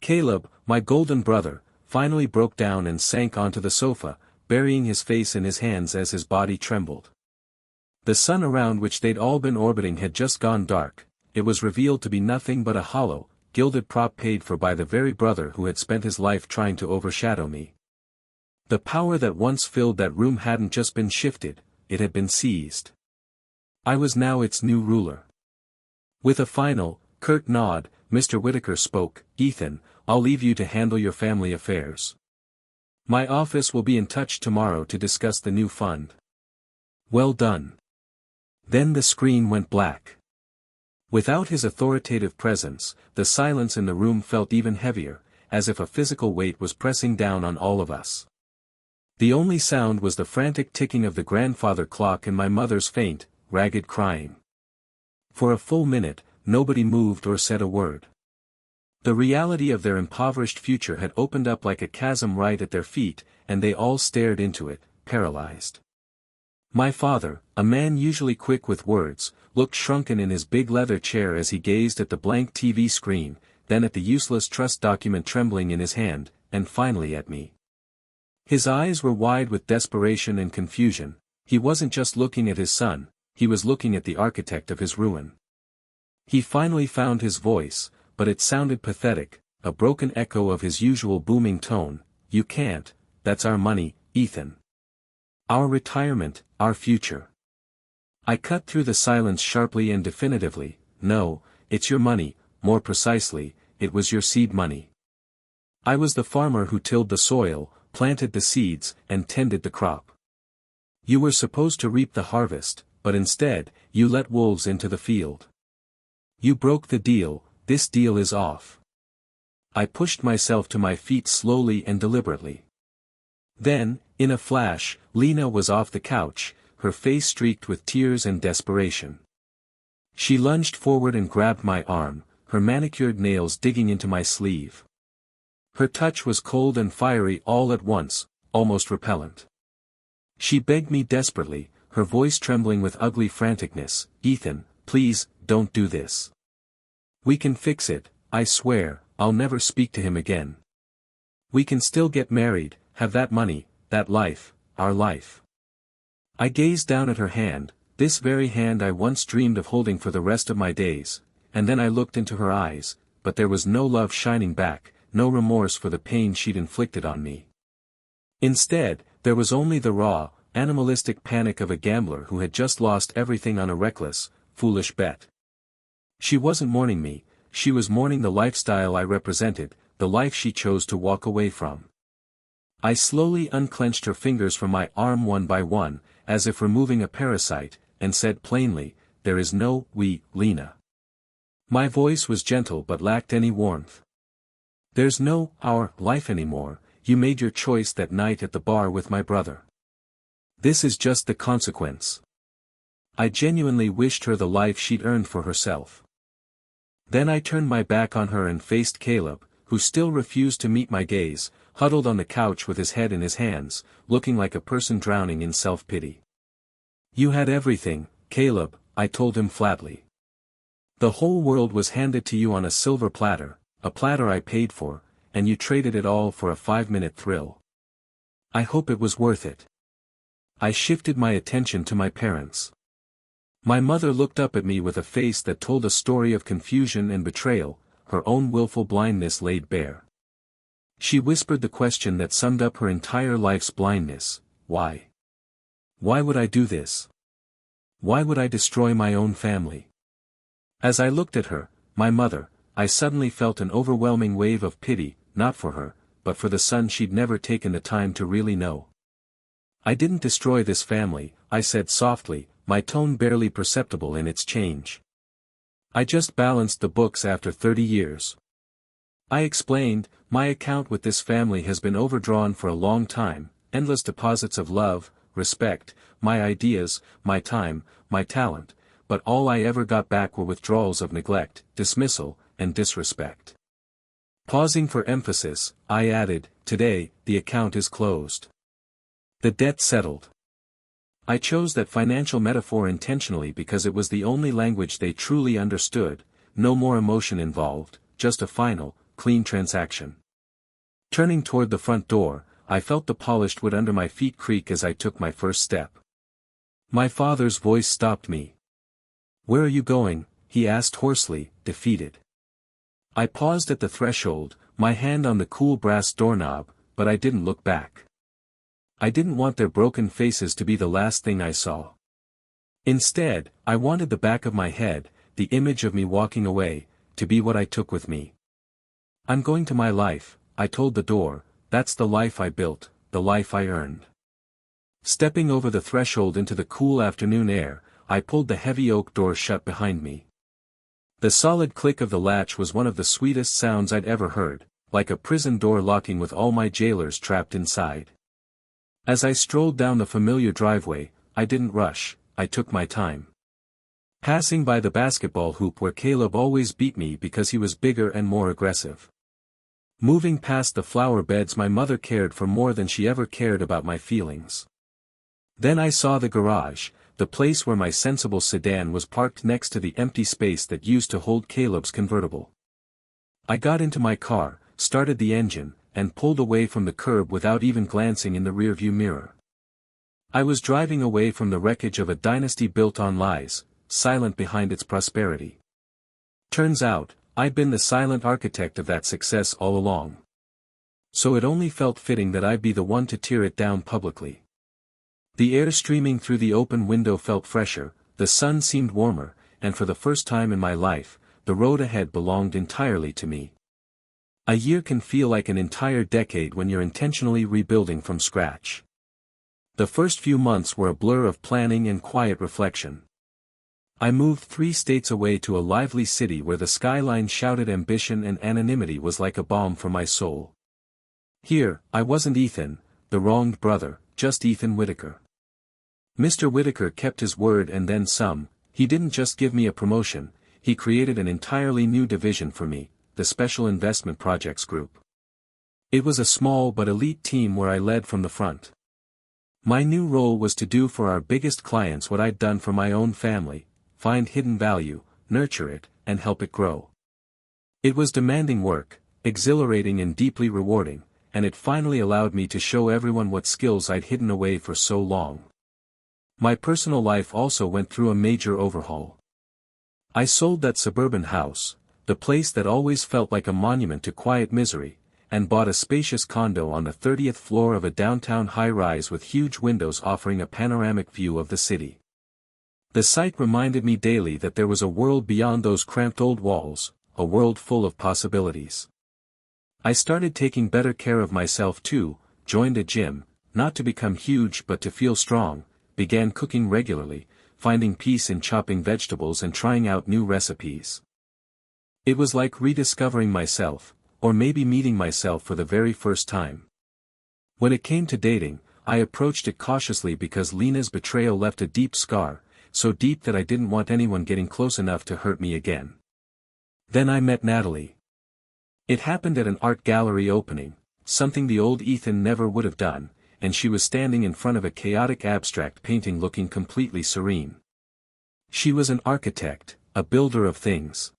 Caleb, my golden brother, finally broke down and sank onto the sofa, burying his face in his hands as his body trembled. The sun around which they'd all been orbiting had just gone dark, it was revealed to be nothing but a hollow, gilded prop paid for by the very brother who had spent his life trying to overshadow me. The power that once filled that room hadn't just been shifted, it had been seized. I was now its new ruler. With a final, curt nod, Mr. Whitaker spoke, "Ethan, I'll leave you to handle your family affairs." My office will be in touch tomorrow to discuss the new fund. Well done. Then the screen went black. Without his authoritative presence, the silence in the room felt even heavier, as if a physical weight was pressing down on all of us. The only sound was the frantic ticking of the grandfather clock and my mother's faint, ragged crying. For a full minute, nobody moved or said a word. The reality of their impoverished future had opened up like a chasm right at their feet, and they all stared into it, paralyzed. My father, a man usually quick with words, looked shrunken in his big leather chair as he gazed at the blank TV screen, then at the useless trust document trembling in his hand, and finally at me. His eyes were wide with desperation and confusion. He wasn't just looking at his son, he was looking at the architect of his ruin. He finally found his voice, but it sounded pathetic, a broken echo of his usual booming tone. You can't, that's our money, Ethan. Our retirement, our future. I cut through the silence sharply and definitively. No, it's your money, more precisely, it was your seed money. I was the farmer who tilled the soil, planted the seeds, and tended the crop. You were supposed to reap the harvest, but instead, you let wolves into the field. You broke the deal, this deal is off. I pushed myself to my feet slowly and deliberately. Then, in a flash, Lena was off the couch, her face streaked with tears and desperation. She lunged forward and grabbed my arm, her manicured nails digging into my sleeve. Her touch was cold and fiery all at once, almost repellent. She begged me desperately, her voice trembling with ugly franticness, Ethan, please, don't do this. We can fix it, I swear, I'll never speak to him again. We can still get married, have that money, that life, our life. I gazed down at her hand, this very hand I once dreamed of holding for the rest of my days, and then I looked into her eyes, but there was no love shining back, no remorse for the pain she'd inflicted on me. Instead, there was only the raw, animalistic panic of a gambler who had just lost everything on a reckless, foolish bet. She wasn't mourning me, she was mourning the lifestyle I represented, the life she chose to walk away from. I slowly unclenched her fingers from my arm one by one, as if removing a parasite, and said plainly, there is no we, Lena. My voice was gentle but lacked any warmth. There's no our life anymore, you made your choice that night at the bar with my brother. This is just the consequence. I genuinely wished her the life she'd earned for herself. Then I turned my back on her and faced Caleb, who still refused to meet my gaze, huddled on the couch with his head in his hands, looking like a person drowning in self-pity. You had everything, Caleb, I told him flatly. The whole world was handed to you on a silver platter, a platter I paid for, and you traded it all for a 5-minute thrill. I hope it was worth it. I shifted my attention to my parents. My mother looked up at me with a face that told a story of confusion and betrayal, her own willful blindness laid bare. She whispered the question that summed up her entire life's blindness, why? Why would I do this? Why would I destroy my own family? As I looked at her, my mother, I suddenly felt an overwhelming wave of pity, not for her, but for the son she'd never taken the time to really know. I didn't destroy this family, I said softly, my tone barely perceptible in its change. I just balanced the books after 30 years. I explained, my account with this family has been overdrawn for a long time, endless deposits of love, respect, my ideas, my time, my talent, but all I ever got back were withdrawals of neglect, dismissal, and disrespect. Pausing for emphasis, I added, today, the account is closed. The debt settled. I chose that financial metaphor intentionally because it was the only language they truly understood, no more emotion involved, just a final, clean transaction. Turning toward the front door, I felt the polished wood under my feet creak as I took my first step. My father's voice stopped me. Where are you going? He asked hoarsely, defeated. I paused at the threshold, my hand on the cool brass doorknob, but I didn't look back. I didn't want their broken faces to be the last thing I saw. Instead, I wanted the back of my head, the image of me walking away, to be what I took with me. I'm going to my life, I told the door, that's the life I built, the life I earned. Stepping over the threshold into the cool afternoon air, I pulled the heavy oak door shut behind me. The solid click of the latch was one of the sweetest sounds I'd ever heard, like a prison door locking with all my jailers trapped inside. As I strolled down the familiar driveway, I didn't rush, I took my time. Passing by the basketball hoop where Caleb always beat me because he was bigger and more aggressive. Moving past the flower beds my mother cared for more than she ever cared about my feelings. Then I saw the garage, the place where my sensible sedan was parked next to the empty space that used to hold Caleb's convertible. I got into my car, started the engine, and pulled away from the curb without even glancing in the rearview mirror. I was driving away from the wreckage of a dynasty built on lies, silent behind its prosperity. Turns out, I'd been the silent architect of that success all along. So it only felt fitting that I'd be the one to tear it down publicly. The air streaming through the open window felt fresher, the sun seemed warmer, and for the first time in my life, the road ahead belonged entirely to me. A year can feel like an entire decade when you're intentionally rebuilding from scratch. The first few months were a blur of planning and quiet reflection. I moved 3 states away to a lively city where the skyline shouted ambition and anonymity was like a balm for my soul. Here, I wasn't Ethan, the wronged brother, just Ethan Whitaker. Mr. Whitaker kept his word and then some. He didn't just give me a promotion, he created an entirely new division for me, the Special Investment Projects Group. It was a small but elite team where I led from the front. My new role was to do for our biggest clients what I'd done for my own family: find hidden value, nurture it, and help it grow. It was demanding work, exhilarating and deeply rewarding, and it finally allowed me to show everyone what skills I'd hidden away for so long. My personal life also went through a major overhaul. I sold that suburban house, the place that always felt like a monument to quiet misery, and bought a spacious condo on the 30th floor of a downtown high-rise with huge windows offering a panoramic view of the city. The sight reminded me daily that there was a world beyond those cramped old walls, a world full of possibilities. I started taking better care of myself too, joined a gym, not to become huge but to feel strong, began cooking regularly, finding peace in chopping vegetables and trying out new recipes. It was like rediscovering myself, or maybe meeting myself for the very first time. When it came to dating, I approached it cautiously because Lena's betrayal left a deep scar, so deep that I didn't want anyone getting close enough to hurt me again. Then I met Natalie. It happened at an art gallery opening, something the old Ethan never would have done, and she was standing in front of a chaotic abstract painting looking completely serene. She was an architect, a builder of things.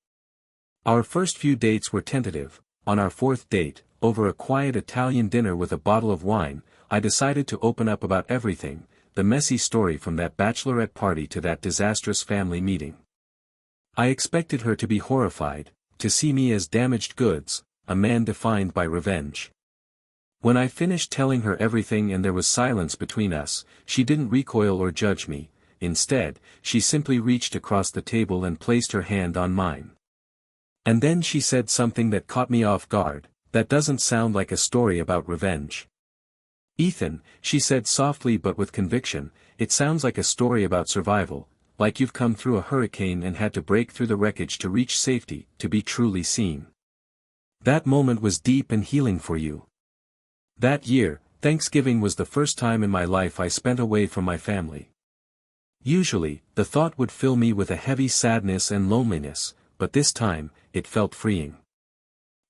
Our first few dates were tentative. On our 4th date, over a quiet Italian dinner with a bottle of wine, I decided to open up about everything, the messy story from that bachelorette party to that disastrous family meeting. I expected her to be horrified, to see me as damaged goods, a man defined by revenge. When I finished telling her everything and there was silence between us, she didn't recoil or judge me. Instead, she simply reached across the table and placed her hand on mine. And then she said something that caught me off guard: "That doesn't sound like a story about revenge." "Ethan," she said softly but with conviction, "it sounds like a story about survival, like you've come through a hurricane and had to break through the wreckage to reach safety, to be truly seen. That moment was deep and healing for you." That year, Thanksgiving was the first time in my life I spent away from my family. Usually, the thought would fill me with a heavy sadness and loneliness, but this time, it felt freeing.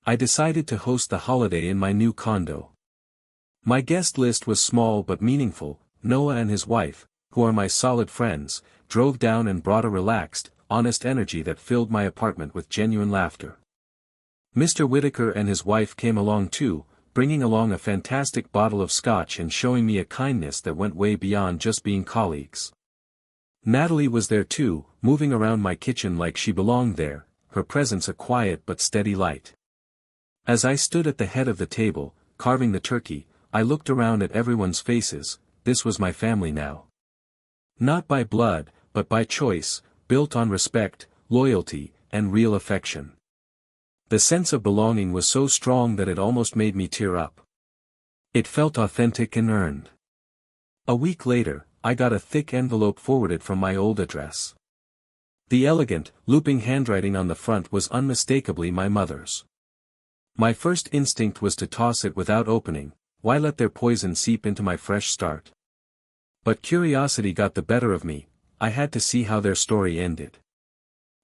I decided to host the holiday in my new condo. My guest list was small but meaningful. Noah and his wife, who are my solid friends, drove down and brought a relaxed, honest energy that filled my apartment with genuine laughter. Mr. Whitaker and his wife came along too, bringing along a fantastic bottle of scotch and showing me a kindness that went way beyond just being colleagues. Natalie was there too, moving around my kitchen like she belonged there, her presence a quiet but steady light. As I stood at the head of the table, carving the turkey, I looked around at everyone's faces. This was my family now. Not by blood, but by choice, built on respect, loyalty, and real affection. The sense of belonging was so strong that it almost made me tear up. It felt authentic and earned. A week later, I got a thick envelope forwarded from my old address. The elegant, looping handwriting on the front was unmistakably my mother's. My first instinct was to toss it without opening. Why let their poison seep into my fresh start? But curiosity got the better of me. I had to see how their story ended.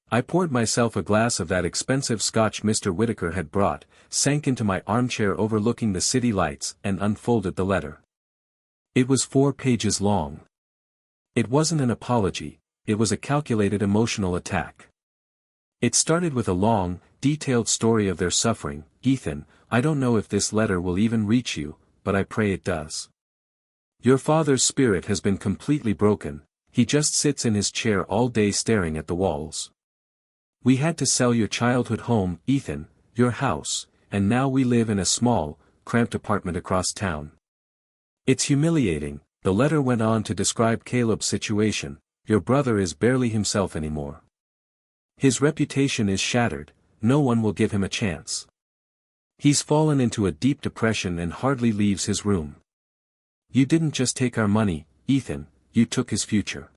I poured myself a glass of that expensive scotch Mr. Whittaker had brought, sank into my armchair overlooking the city lights, and unfolded the letter. It was 4 pages long. It wasn't an apology, it was a calculated emotional attack. It started with a long, detailed story of their suffering. Ethan, I don't know if this letter will even reach you, but I pray it does. Your father's spirit has been completely broken, he just sits in his chair all day staring at the walls. We had to sell your childhood home, Ethan, your house, and now we live in a small, cramped apartment across town. It's humiliating. The letter went on to describe Caleb's situation. Your brother is barely himself anymore. His reputation is shattered, no one will give him a chance. He's fallen into a deep depression and hardly leaves his room. You didn't just take our money, Ethan, you took his future.